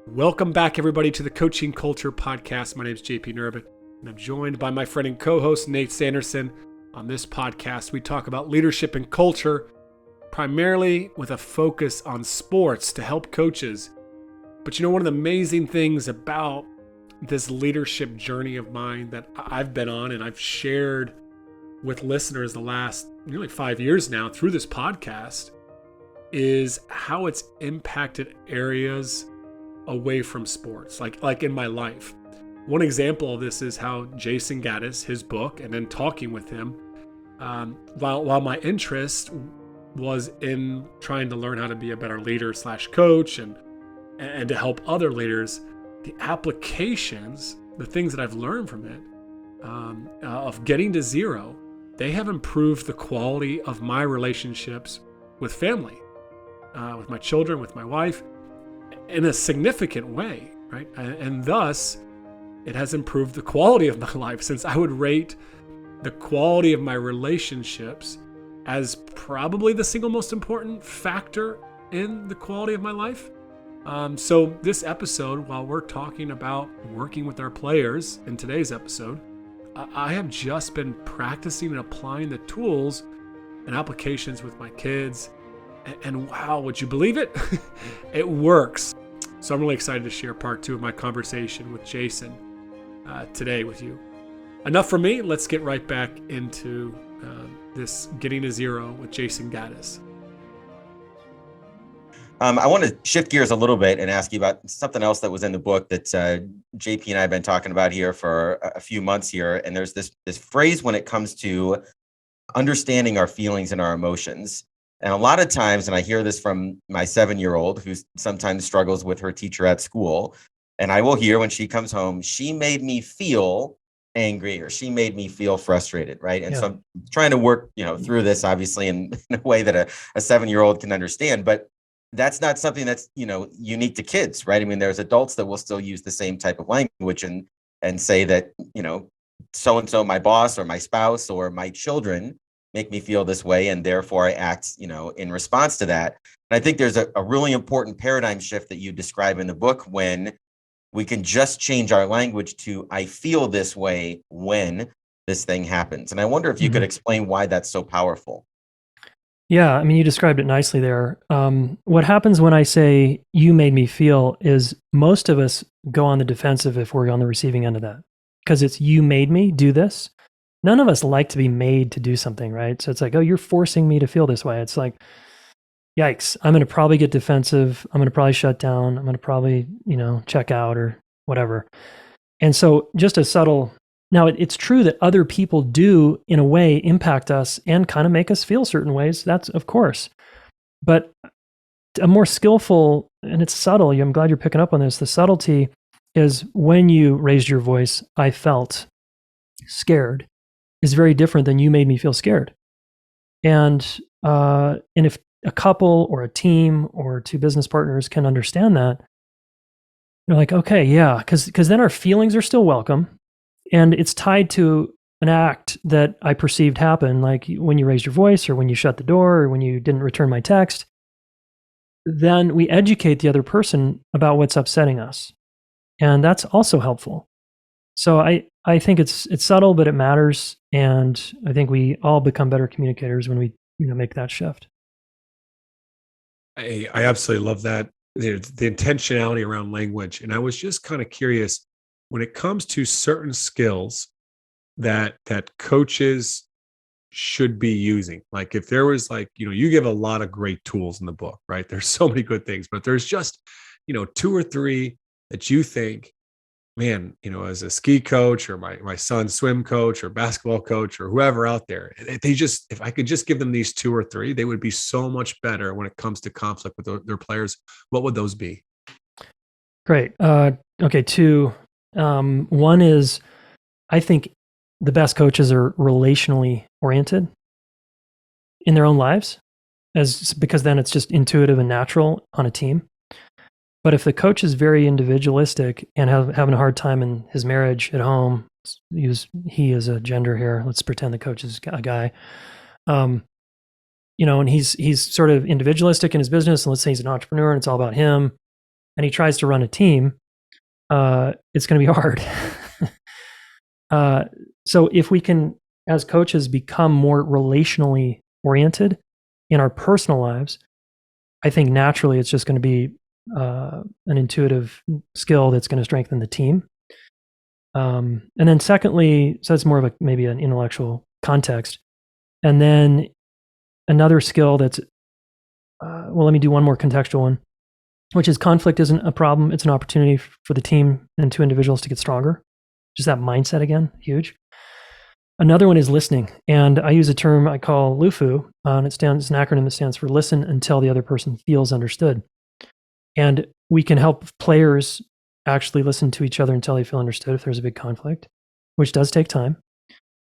Welcome back, everybody, to the Coaching Culture Podcast. My name is JP Nurbit, and I'm joined by my friend and co-host, Nate Sanderson. On this podcast, we talk about leadership and culture, primarily with a focus on sports to help coaches. But one of the amazing things about this leadership journey of mine that I've been on and I've shared with listeners the last nearly 5 years now through this podcast is how it's impacted areas away from sports, like in my life. One example of this is how Jayson Gaddis, his book, and then talking with him, while my interest was in trying to learn how to be a better leader / coach and to help other leaders, the applications, the things that I've learned from it, of getting to zero, they have improved the quality of my relationships with family, with my children, with my wife, in a significant way, right? And thus, it has improved the quality of my life, since I would rate the quality of my relationships as probably the single most important factor in the quality of my life. So this episode, while we're talking about working with our players in today's episode, I have just been practicing and applying the tools and applications with my kids. And wow, would you believe it? It works. So I'm really excited to share part 2 of my conversation with Jayson today with you. Enough from me. Let's get right back into this Getting to Zero with Jayson Gaddis. I want to shift gears a little bit and ask you about something else that was in the book that JP and I have been talking about here for a few months here. And there's this phrase when it comes to understanding our feelings and our emotions. And a lot of times, and I hear this from my 7-year-old who sometimes struggles with her teacher at school, and I will hear when she comes home, she made me feel angry or she made me feel frustrated, right? And so I'm trying to work, through this obviously in a way that a 7-year-old can understand, but that's not something that's, unique to kids, right? I mean, there's adults that will still use the same type of language and say that, so-and-so, my boss or my spouse or my children make me feel this way, and therefore I act, in response to that. And I think there's a really important paradigm shift that you describe in the book when we can just change our language to I feel this way when this thing happens. And I wonder if you could explain why that's so powerful. Yeah, I mean, you described it nicely there. What happens when I say you made me feel is most of us go on the defensive if we're on the receiving end of that, because it's you made me do this. None of us like to be made to do something, right? So it's like, oh, you're forcing me to feel this way. It's like, yikes, I'm going to probably get defensive. I'm going to probably shut down. I'm going to probably, check out or whatever. And so just a subtle, now it's true that other people do in a way impact us and kind of make us feel certain ways. That's of course, but a more skillful, and it's subtle. I'm glad you're picking up on this. The subtlety is when you raised your voice, I felt scared, is very different than you made me feel scared. And if a couple or a team or 2 business partners can understand that, they're like, okay, yeah, because then our feelings are still welcome. And it's tied to an act that I perceived happen, like when you raised your voice or when you shut the door or when you didn't return my text. Then we educate the other person about what's upsetting us. And that's also helpful. So I think it's subtle, but it matters. And I think we all become better communicators when we make that shift. I absolutely love that, the intentionality around language. And I was just kind of curious, when it comes to certain skills that coaches should be using, like if there was you give a lot of great tools in the book, right? There's so many good things, but there's just, 2 or 3 that you think, man, as a ski coach or my son's swim coach or basketball coach or whoever out there, if I could just give them these 2 or 3, they would be so much better when it comes to conflict with their players. What would those be? Great. Okay. 2. One is, I think the best coaches are relationally oriented in their own lives, because then it's just intuitive and natural on a team. But if the coach is very individualistic and having a hard time in his marriage at home, he is a gender here. Let's pretend the coach is a guy. And he's sort of individualistic in his business. And let's say he's an entrepreneur and it's all about him. and he tries to run a team, it's going to be hard. So if we can, as coaches, become more relationally oriented in our personal lives, I think naturally it's just going to be an intuitive skill that's going to strengthen the team. And then secondly, so it's more of maybe an intellectual context. And then another skill that's, let me do one more contextual one, which is conflict isn't a problem. It's an opportunity for the team and two individuals to get stronger. Just that mindset again, huge. Another one is listening. And I use a term I call LUFU, and it's an acronym that stands for listen until the other person feels understood. And we can help players actually listen to each other until they feel understood if there's a big conflict, which does take time.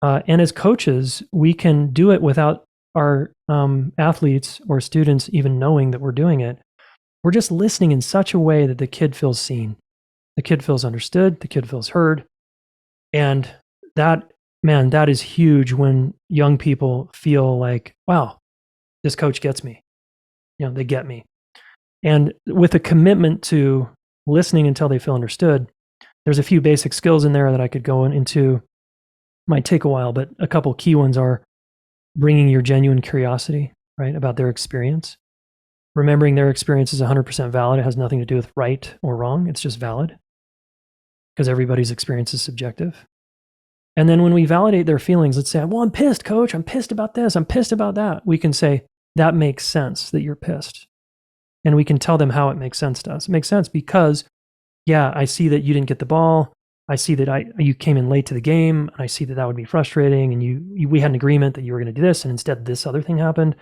And as coaches, we can do it without our athletes or students even knowing that we're doing it. We're just listening in such a way that the kid feels seen, the kid feels understood, the kid feels heard. And that is huge when young people feel like, wow, this coach gets me. They get me. And with a commitment to listening until they feel understood, there's a few basic skills in there that I could go into. Might take a while, but a couple key ones are bringing your genuine curiosity, right, about their experience. Remembering their experience is 100% valid. It has nothing to do with right or wrong. It's just valid because everybody's experience is subjective. And then when we validate their feelings, let's say, well, I'm pissed, coach. I'm pissed about this. I'm pissed about that. We can say, that makes sense that you're pissed. And we can tell them how it makes sense to us. It makes sense because, yeah, I see that you didn't get the ball. I see that you came in late to the game. And I see that would be frustrating. And we had an agreement that you were going to do this. And instead this other thing happened.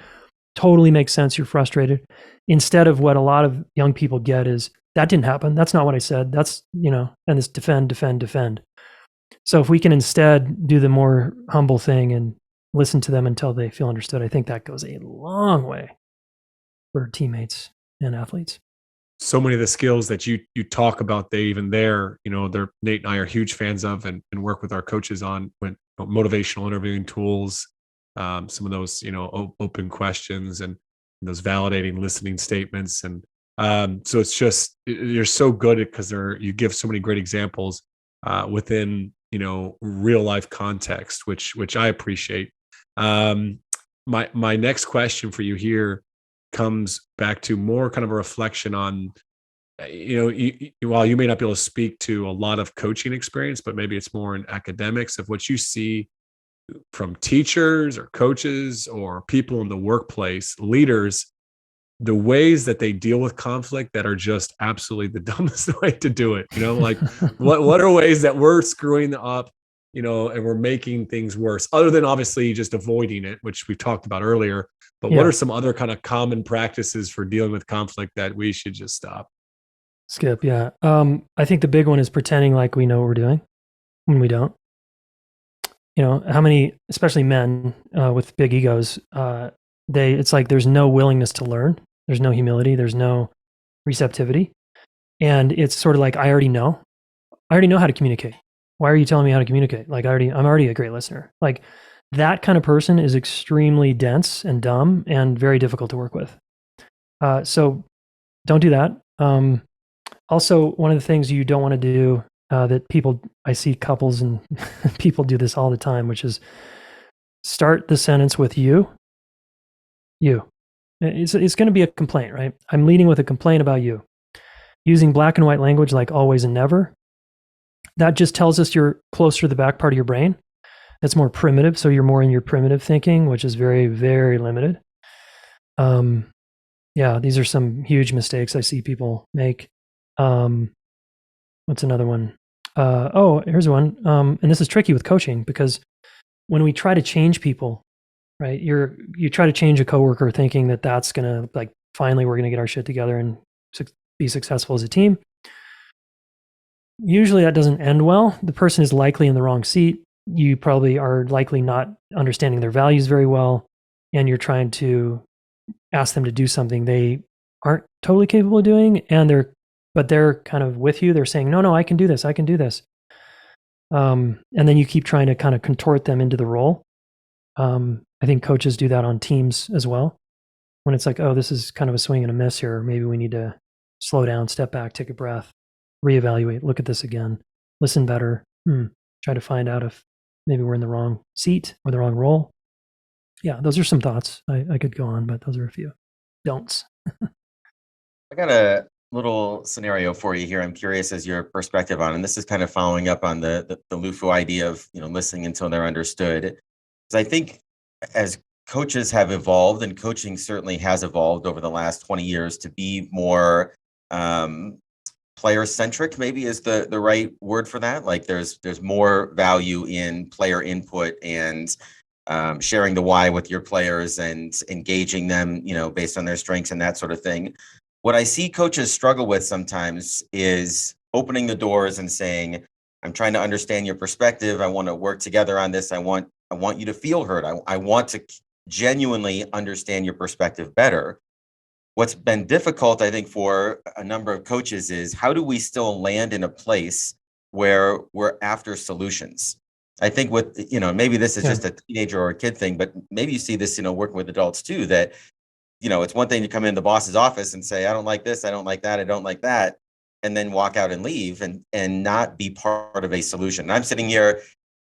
Totally makes sense. You're frustrated. Instead of what a lot of young people get is, that didn't happen. That's not what I said. That's, and it's defend. So if we can instead do the more humble thing and listen to them until they feel understood, I think that goes a long way for teammates and athletes. So many of the skills that you talk about, Nate and I are huge fans of and work with our coaches on when motivational interviewing tools, some of those, open questions and those validating listening statements. And so it's just, you're so good because you give so many great examples within, real life context, which I appreciate. My next question for you here comes back to more kind of a reflection on, while you may not be able to speak to a lot of coaching experience, but maybe it's more in academics of what you see from teachers or coaches or people in the workplace, leaders, the ways that they deal with conflict that are just absolutely the dumbest way to do it. Like what are ways that we're screwing up, and we're making things worse, other than obviously just avoiding it, which we talked about earlier. But what are some other kind of common practices for dealing with conflict that we should just stop? Skip, yeah. I think the big one is pretending like we know what we're doing when we don't. How many, especially men with big egos, it's like there's no willingness to learn. There's no humility. There's no receptivity. And it's sort of like, I already know how to communicate. Why are you telling me how to communicate? Like I'm already a great listener. Like that kind of person is extremely dense and dumb and very difficult to work with. So don't do that. Also, one of the things you don't want to do that I see couples and people do this all the time, which is start the sentence with you. It's going to be a complaint, right? I'm leading with a complaint about you. Using black and white language like always and never. That just tells us you're closer to the back part of your brain. That's more primitive. So you're more in your primitive thinking, which is very, very limited. These are some huge mistakes I see people make. What's another one? Here's one. And this is tricky with coaching because when we try to change people, right? You try to change a coworker thinking that that's going to like, finally, we're going to get our shit together and be successful as a team. Usually that doesn't end well. The person is likely in the wrong seat. You probably are likely not understanding their values very well. And you're trying to ask them to do something they aren't totally capable of doing. But they're kind of with you. They're saying, no, I can do this. I can do this. And then you keep trying to kind of contort them into the role. I think coaches do that on teams as well. When it's like, oh, this is kind of a swing and a miss here. Maybe we need to slow down, step back, take a breath, reevaluate, look at this again, listen better, try to find out if maybe we're in the wrong seat or the wrong role. Yeah, those are some thoughts. I could go on, but those are a few don'ts. I got a little scenario for you here. I'm curious as your perspective on, and this is kind of following up on the LUFU idea of listening until they're understood. Because I think as coaches have evolved, and coaching certainly has evolved over the last 20 years to be more player centric, maybe is the right word for that. Like there's more value in player input and sharing the why with your players and engaging them, based on their strengths and that sort of thing. What I see coaches struggle with sometimes is opening the doors and saying, I'm trying to understand your perspective. I want to work together on this. I want you to feel heard. I want to genuinely understand your perspective better. What's been difficult, I think, for a number of coaches is how do we still land in a place where we're after solutions? I think with, maybe this is just a teenager or a kid thing, but maybe you see this, working with adults too, that it's one thing to come in the boss's office and say, I don't like this, I don't like that, I don't like that, and then walk out and leave and not be part of a solution. And I'm sitting here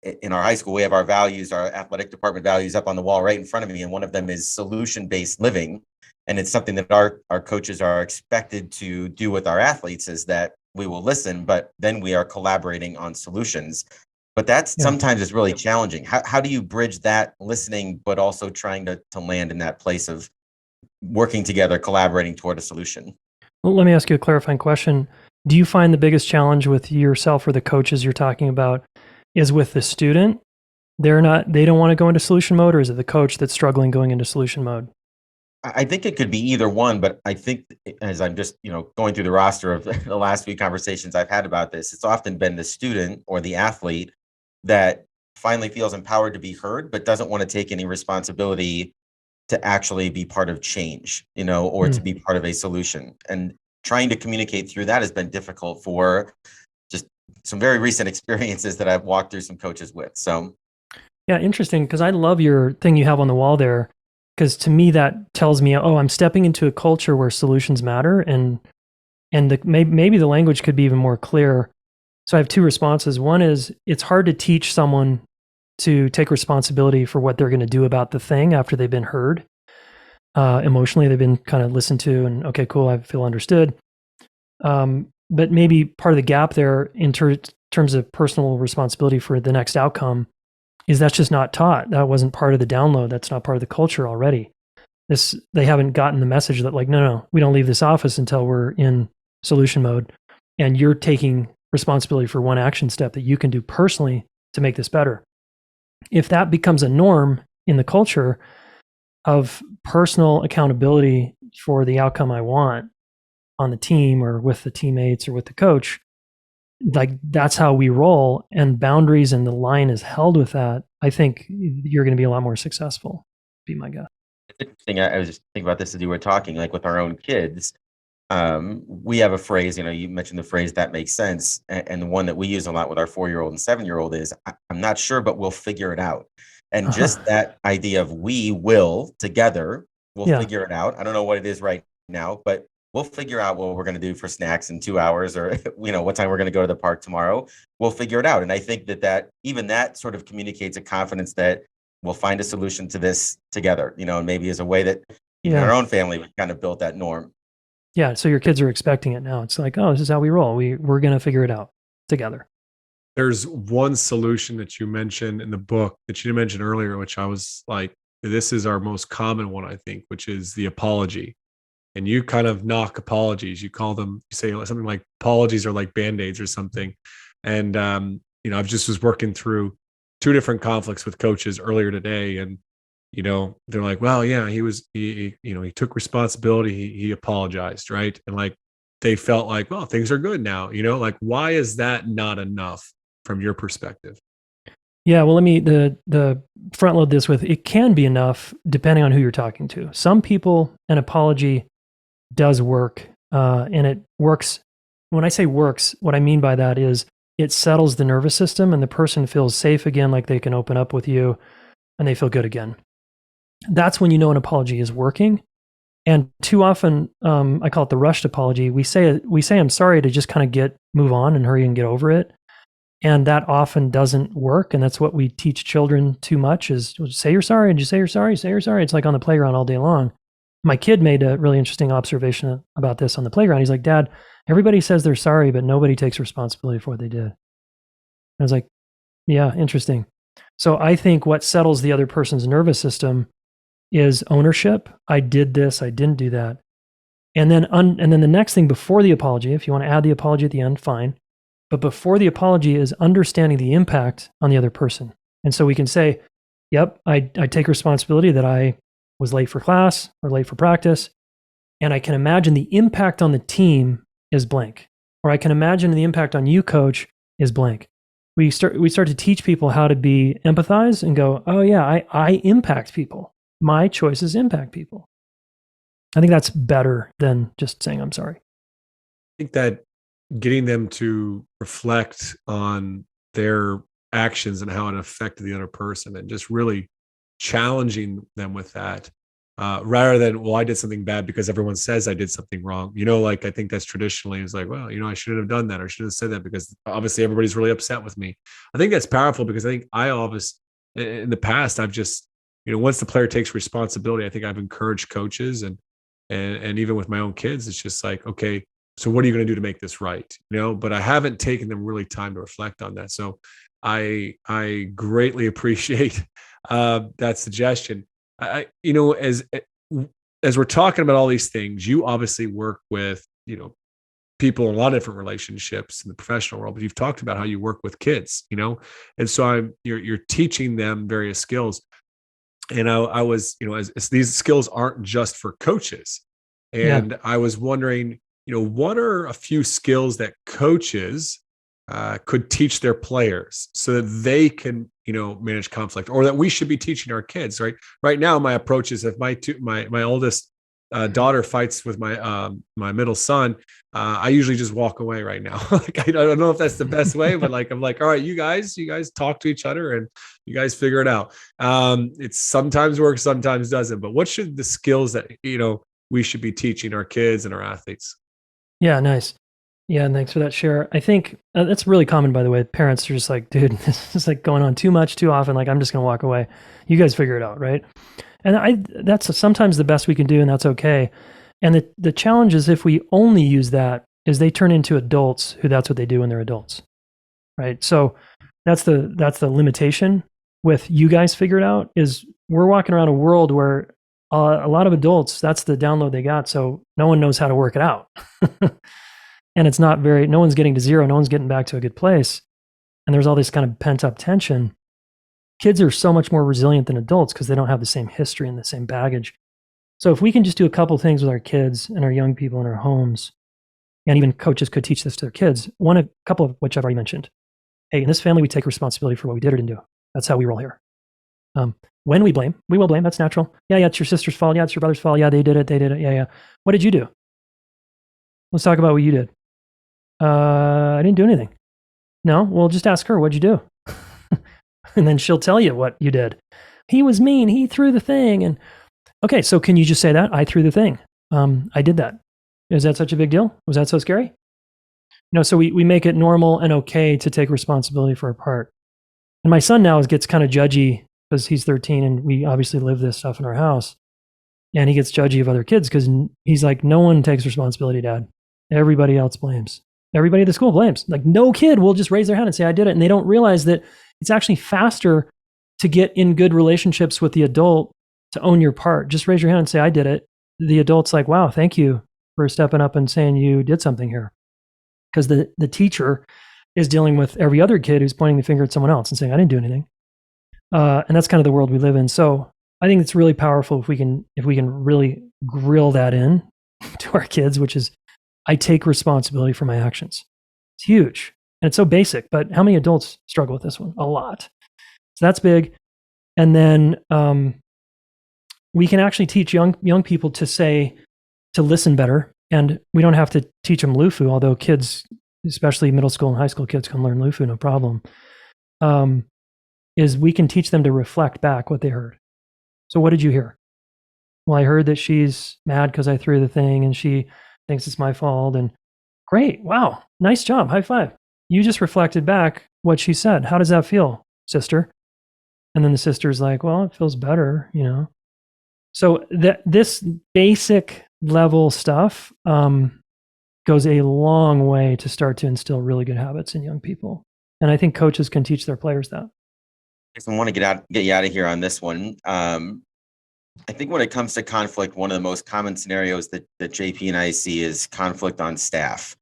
in our high school, we have our values, our athletic department values up on the wall right in front of me. And one of them is solution-based living. And it's something that our coaches are expected to do with our athletes, is that we will listen, but then we are collaborating on solutions. But that sometimes is really challenging. How do you bridge that listening, but also trying to land in that place of working together, collaborating toward a solution? Well, let me ask you a clarifying question. Do you find the biggest challenge with yourself or the coaches you're talking about is with the student? They don't want to go into solution mode, or is it the coach that's struggling going into solution mode? I think it could be either one, but I think as I'm just, going through the roster of the last few conversations I've had about this, it's often been the student or the athlete that finally feels empowered to be heard, but doesn't want to take any responsibility to actually be part of change, or to be part of a solution. And trying to communicate through that has been difficult for just some very recent experiences that I've walked through some coaches with. So, yeah, interesting, because I love your thing you have on the wall there, because to me that tells me, I'm stepping into a culture where solutions matter, and maybe the language could be even more clear. So I have two responses. One is it's hard to teach someone to take responsibility for what they're going to do about the thing after they've been heard. Emotionally, they've been kind of listened to, and okay, cool, I feel understood. But maybe part of the gap there in terms of personal responsibility for the next outcome is that's just not taught. That wasn't part of the download. That's not part of the culture already. They haven't gotten the message that no, we don't leave this office until we're in solution mode, and you're taking responsibility for one action step that you can do personally to make this better. If that becomes a norm in the culture of personal accountability for the outcome I want on the team or with the teammates or with the coach, that's how we roll, and boundaries and the line is held with that, I think you're going to be a lot more successful, be my guess. It's interesting. I was just thinking about this as you were talking, like with our own kids. We have a phrase, you mentioned the phrase "that makes sense," and the one that we use a lot with our 4-year-old and 7-year-old is, "I'm not sure, but we'll figure it out." And just that idea of we will together, we'll figure it out. I don't know what it is right now, but we'll figure out what we're going to do for snacks in 2 hours, or what time we're going to go to the park tomorrow. We'll figure it out. And I think that even that sort of communicates a confidence that we'll find a solution to this together. And maybe as a way that in our own family we kind of built that norm. Yeah, so your kids are expecting it now. It's like, oh, this is how we roll. We're going to figure it out together. There's one solution that you mentioned in the book that you mentioned earlier, which I was like, this is our most common one, I think, which is the apology. And you kind of knock apologies. You call them, you say something like apologies are like Band-Aids or something. And, I've just was working through 2 different conflicts with coaches earlier today. And, they're like, well, yeah, he took responsibility. He apologized. Right. And they felt like, well, things are good now, why is that not enough from your perspective? Yeah, well, let me the front load this with, it can be enough depending on who you're talking to. Some people, an apology does work, and it works. When I say works, what I mean by that is it settles the nervous system, and the person feels safe again, like they can open up with you, and they feel good again. That's when you know an apology is working. And too often, I call it the rushed apology. We say I'm sorry to just kind of move on and hurry and get over it. And that often doesn't work. And that's what we teach children too much is say you're sorry. And you say you're sorry, say you're sorry. It's like on the playground all day long. My kid made a really interesting observation about this on the playground. He's like, Dad, everybody says they're sorry, but nobody takes responsibility for what they did. And I was like, yeah, interesting. So I think what settles the other person's nervous system is ownership. I did this, I didn't do that. And then the next thing before the apology, if you want to add the apology at the end, fine. But before the apology is understanding the impact on the other person. And so we can say, yep, I take responsibility that I was late for class or late for practice. And I can imagine the impact on the team is blank. Or I can imagine the impact on you, coach, is blank. We start to teach people how to be empathize and go, oh yeah, I impact people. My choices impact people. I think that's better than just saying I'm sorry. I think that getting them to reflect on their actions and how it affected the other person and just really challenging them with that rather than, well, I did something bad because everyone says I did something wrong. Like I think that's traditionally is like, well, I shouldn't have done that or should have said that because obviously everybody's really upset with me. I think that's powerful because I think I always, in the past, I've just, once the player takes responsibility, I think I've encouraged coaches and even with my own kids, it's just like, okay, so what are you going to do to make this right? But I haven't taken them really time to reflect on that. So I greatly appreciate that suggestion. As we're talking about all these things, you obviously work with, people in a lot of different relationships in the professional world, but you've talked about how you work with kids, and so you're teaching them various skills. And I was, as these skills aren't just for coaches. And I was wondering, what are a few skills that coaches could teach their players so that they can, manage conflict, or that we should be teaching our kids, right? Right now, my approach is if my oldest daughter fights with my middle son, I usually just walk away right now. Like, I don't know if that's the best way, but like, I'm like, all right, you guys talk to each other and you guys figure it out. It sometimes works, sometimes doesn't, but what should the skills that, we should be teaching our kids and our athletes? Yeah, nice. Yeah, and thanks for that share. I think that's really common, by the way. Parents are just like, dude, this is like going on too much, too often. Like, I'm just going to walk away. You guys figure it out, right? And that's sometimes the best we can do, and that's okay. And the challenge is if we only use that, is they turn into adults who that's what they do when they're adults, right? So that's the limitation with you guys figure it out, is we're walking around a world where a lot of adults, that's the download they got. So no one knows how to work it out. And it's not no one's getting to zero. No one's getting back to a good place. And there's all this kind of pent up tension. Kids are so much more resilient than adults because they don't have the same history and the same baggage. So if we can just do a couple things with our kids and our young people in our homes, and even coaches could teach this to their kids, a couple of which I've already mentioned. Hey, in this family, we take responsibility for what we did or didn't do. That's how we roll here. When we will blame. That's natural. Yeah, it's your sister's fault. Yeah, it's your brother's fault. Yeah, they did it. Yeah. What did you do? Let's talk about what you did. I didn't do anything. No? Well, just ask her, what'd you do? And then she'll tell you what you did. He was mean. He threw the thing. And okay, so can you just say that? I threw the thing. I did that. Is that such a big deal? Was that so scary? So we make it normal and okay to take responsibility for our part. And my son now gets kind of judgy because he's 13 and we obviously live this stuff in our house. And he gets judgy of other kids because he's like, no one takes responsibility, Dad. Everybody else blames. Everybody at the school blames. Like, no kid will just raise their hand and say, I did it. And they don't realize that it's actually faster to get in good relationships with the adult to own your part. Just raise your hand and say, I did it. The adult's like, wow, thank you for stepping up and saying you did something here. Because the teacher is dealing with every other kid who's pointing the finger at someone else and saying, I didn't do anything. And that's kind of the world we live in. So I think it's really powerful if we can really grill that in to our kids, which is, I take responsibility for my actions. It's huge. And it's so basic, but how many adults struggle with this one? A lot. So that's big. And then we can actually teach young people to listen better. And we don't have to teach them Lufu, although kids, especially middle school and high school kids, can learn Lufu, no problem. Is we can teach them to reflect back what they heard. So what did you hear? Well, I heard that she's mad because I threw the thing and she thinks it's my fault. And great. Wow. Nice job. High five. You just reflected back what she said. How does that feel, sister? And then the sister's like, well, it feels better, you know? So this basic level stuff goes a long way to start to instill really good habits in young people. And I think coaches can teach their players that. I want to get you out of here on this one. I think when it comes to conflict, one of the most common scenarios that JP and I see is conflict on staff.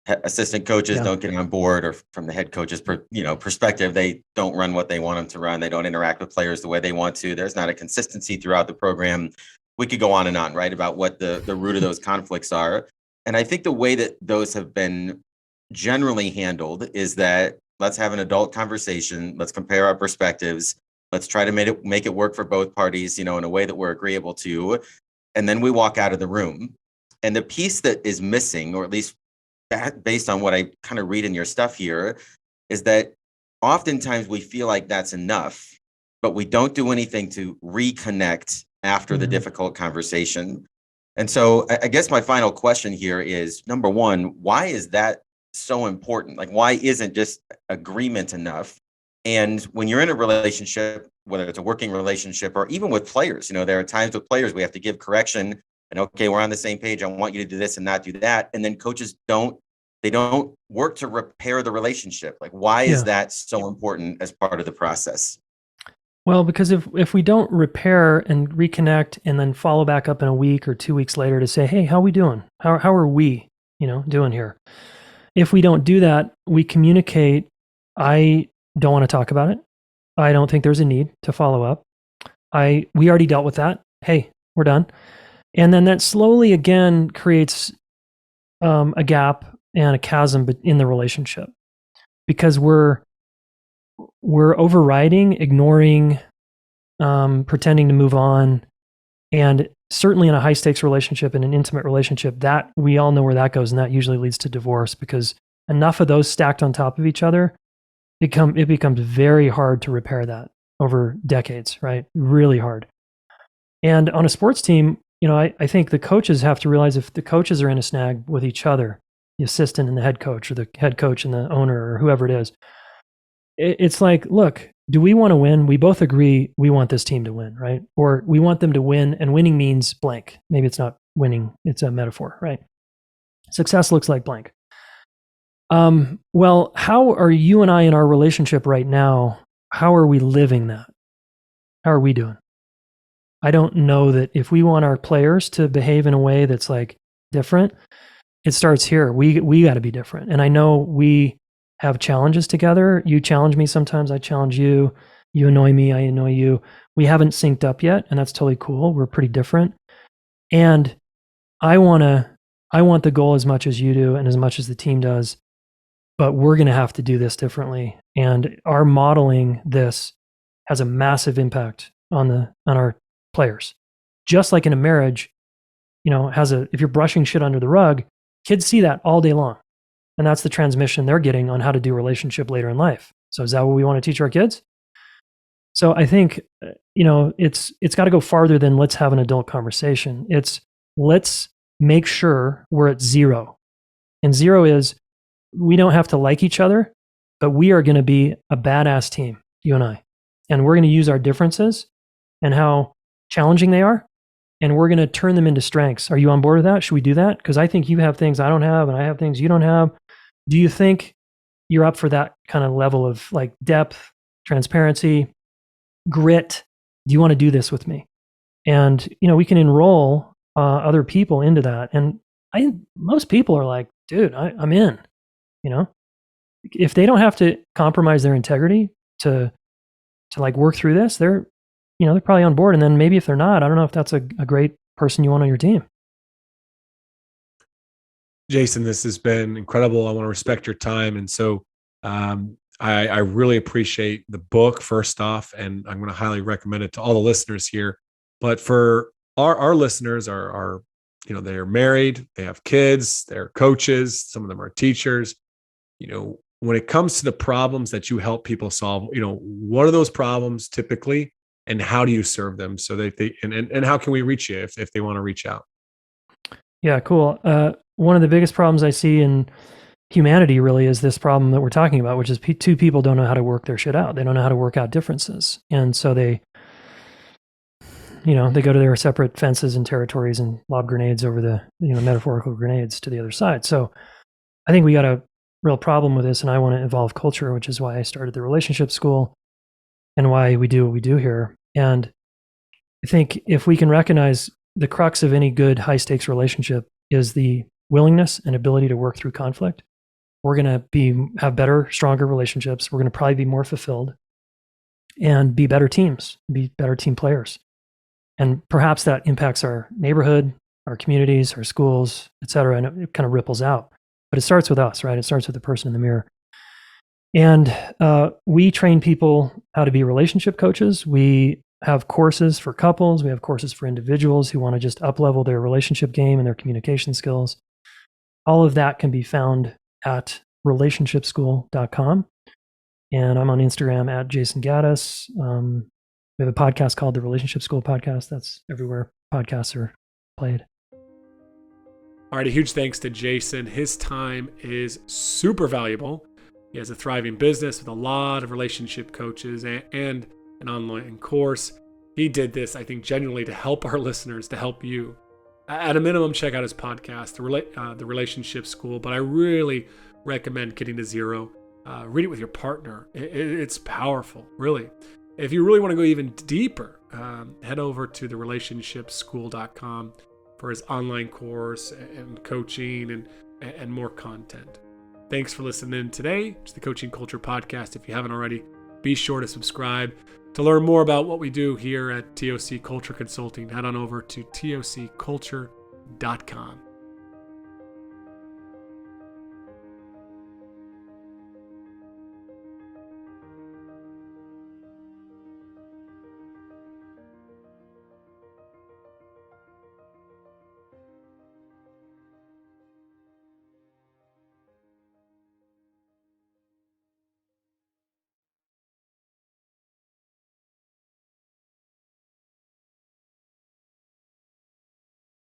Assistant coaches don't get on board, or from the head coach's perspective, they don't run what they want them to run. They don't interact with players the way they want to. There's not a consistency throughout the program. We could go on and on, right, about what the root of those conflicts are. And I think the way that those have been generally handled is that let's have an adult conversation. Let's compare our perspectives. Let's try to make it work for both parties, in a way that we're agreeable to. And then we walk out of the room. And the piece that is missing, or at least based on what I kind of read in your stuff here, is that oftentimes we feel like that's enough, but we don't do anything to reconnect after the difficult conversation. And so I guess my final question here is, number one, why is that so important? Like, why isn't just agreement enough? And when you're in a relationship, whether it's a working relationship or even with players, there are times with players we have to give correction and, okay, we're on the same page. I want you to do this and not do that. And then coaches don't work to repair the relationship. Like, why is that so important as part of the process? Well, because if we don't repair and reconnect and then follow back up in a week or 2 weeks later to say, hey, how are we doing? How are we, doing here? If we don't do that, we communicate, I don't want to talk about it. I don't think there's a need to follow up. We already dealt with that. Hey, we're done. And then that slowly again creates a gap and a chasm in the relationship, because we're overriding, ignoring, pretending to move on. And certainly in a high stakes relationship, in an intimate relationship, that we all know where that goes. And that usually leads to divorce, because enough of those stacked on top of each other, it becomes very hard to repair that over decades, right? Really hard. And on a sports team, I think the coaches have to realize, if the coaches are in a snag with each other, the assistant and the head coach, or the head coach and the owner, or whoever it is, it's like, look, do we want to win? We both agree we want this team to win, right? Or we want them to win, and winning means blank. Maybe it's not winning, it's a metaphor, right? Success looks like blank. Well, how are you and I in our relationship right now? How are we living that? How are we doing? I don't know that if we want our players to behave in a way that's like different, it starts here. We got to be different. And I know we have challenges together. You challenge me sometimes, I challenge you. You annoy me, I annoy you. We haven't synced up yet, and that's totally cool. We're pretty different. And I want the goal as much as you do and as much as the team does, but we're going to have to do this differently. And our modeling this has a massive impact on our players. Just like in a marriage, if you're brushing shit under the rug, kids see that all day long. And that's the transmission they're getting on how to do relationship later in life. So is that what we want to teach our kids? So I think, it's got to go farther than let's have an adult conversation. It's let's make sure we're at zero. And zero is, we don't have to like each other, but we are going to be a badass team, you and I. And we're going to use our differences and how challenging they are, and we're going to turn them into strengths. Are you on board with that? Should we do that? Because I think you have things I don't have, and I have things you don't have. Do you think you're up for that kind of level of like depth, transparency, grit? Do you want to do this with me? And, we can enroll other people into that. And most people are like, dude, I'm in, if they don't have to compromise their integrity to like work through this, they're probably on board. And then maybe if they're not, I don't know if that's a great person you want on your team. Jayson, this has been incredible. I want to respect your time. And so I really appreciate the book, first off, and I'm going to highly recommend it to all the listeners here. But for our listeners are they're married, they have kids, they're coaches, some of them are teachers. When it comes to the problems that you help people solve, what are those problems typically? and how do you serve them so that and how can we reach you if they want to reach out? Yeah, cool. One of the biggest problems I see in humanity really is this problem that we're talking about, which is two people don't know how to work their shit out. They don't know how to work out differences. And so they go to their separate fences and territories and lob grenades over the, metaphorical grenades to the other side. So I think we got a real problem with this, and I want to evolve culture, which is why I started the Relationship School and why we do what we do here. And I think if we can recognize the crux of any good high stakes relationship is the willingness and ability to work through conflict, we're going to have better, stronger relationships. We're going to probably be more fulfilled and be better teams, be better team players. And perhaps that impacts our neighborhood, our communities, our schools, et cetera, and it kind of ripples out. But it starts with us, right? It starts with the person in the mirror. And we train people how to be relationship coaches. We have courses for couples. We have courses for individuals who want to just up-level their relationship game and their communication skills. All of that can be found at relationshipschool.com. And I'm on Instagram at Jayson Gaddis. We have a podcast called the Relationship School Podcast. That's everywhere podcasts are played. All right, a huge thanks to Jayson. His time is super valuable. He has a thriving business with a lot of relationship coaches and an online course. He did this, I think, genuinely to help our listeners, to help you. At a minimum, check out his podcast, the Relationship School. But I really recommend getting to zero. Read it with your partner. It's powerful, really. If you really want to go even deeper, head over to therelationshipschool.com for his online course and coaching and more content. Thanks for listening today to the Coaching Culture Podcast. If you haven't already, be sure to subscribe. To learn more about what we do here at TOC Culture Consulting, head on over to tocculture.com.